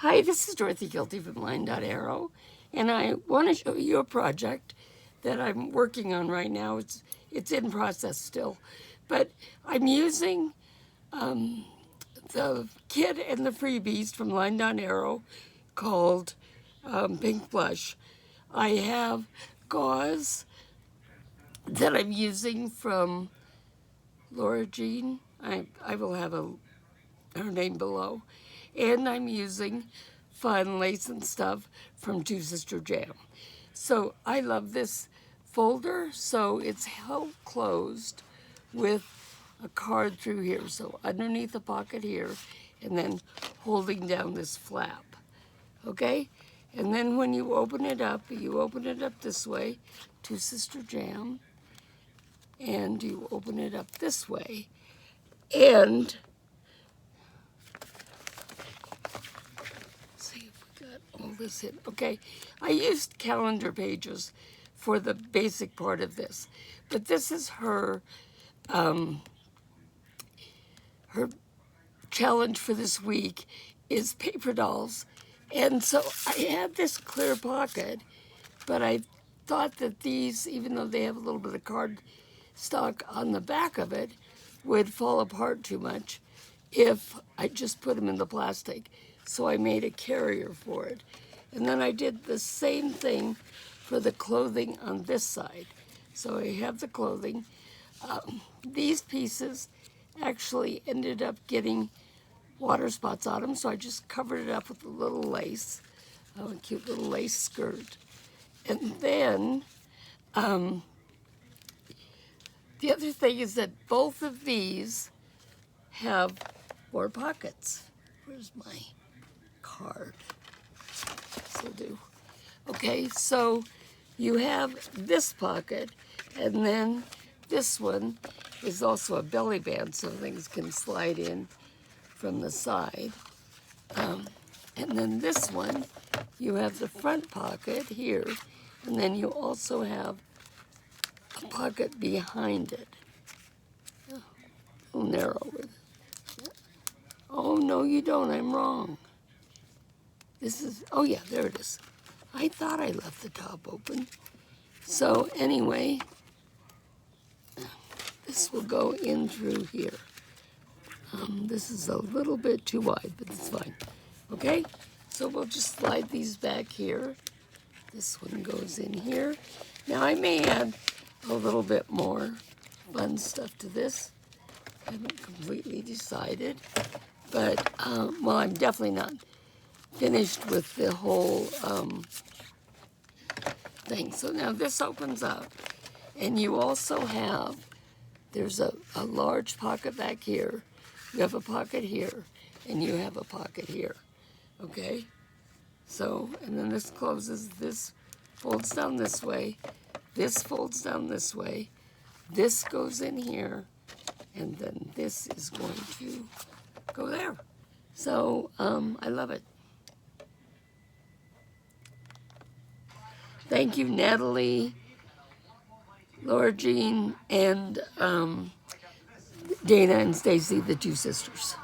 Hi, this is Dorothy Guilty from Line.Arrow, and I want to show you a project that I'm working on right now. It's in process still, but I'm using the kit and the freebies from Line.Arrow called Pink Blush. I have Gauze that I'm using from Laura Jean. I will have her name below. And I'm using Fun Lace and Stuff from Two Sister Jam. So I love this folder. So it's held closed with a card through here. So underneath the pocket here, and then holding down this flap. Okay? And then when you open it up this way, Two Sister Jam, and you open it up this way. And all this in. Okay, I used calendar pages for the basic part of this, but this is her her challenge for this week is paper dolls. And so I had this clear pocket, but I thought that these, even though they have a little bit of card stock on the back of it, would fall apart too much if I just put them in the plastic. So I made a carrier for it. And then I did the same thing for the clothing on this side. So I have the clothing. These pieces actually ended up getting water spots on them, so I just covered it up with a little lace, a cute little lace skirt. And then the other thing is that both of these have more pockets. Where's my card? This'll do. Okay, so you have this pocket, and then this one is also a belly band, so things can slide in from the side. And then this one, you have the front pocket here, and then you also have a pocket behind it. Oh, a little narrow. Oh, no, you don't. I'm wrong. This is, oh yeah, there it is. I thought I left the top open. So anyway, this will go in through here. This is a little bit too wide, but it's fine. Okay, so we'll just slide these back here. This one goes in here. Now I may add a little bit more fun stuff to this. I haven't completely decided, but well, I'm definitely not finished with the whole thing. So now this opens up, and you also have, there's a large pocket back here, you have a pocket here, and you have a pocket here, okay? So, and then this closes, this folds down this way, this folds down this way, this goes in here, and then this is going to go there. So, I love it. Thank you, Natalie, Laura Jean, and Dana and Stacy, the two sisters.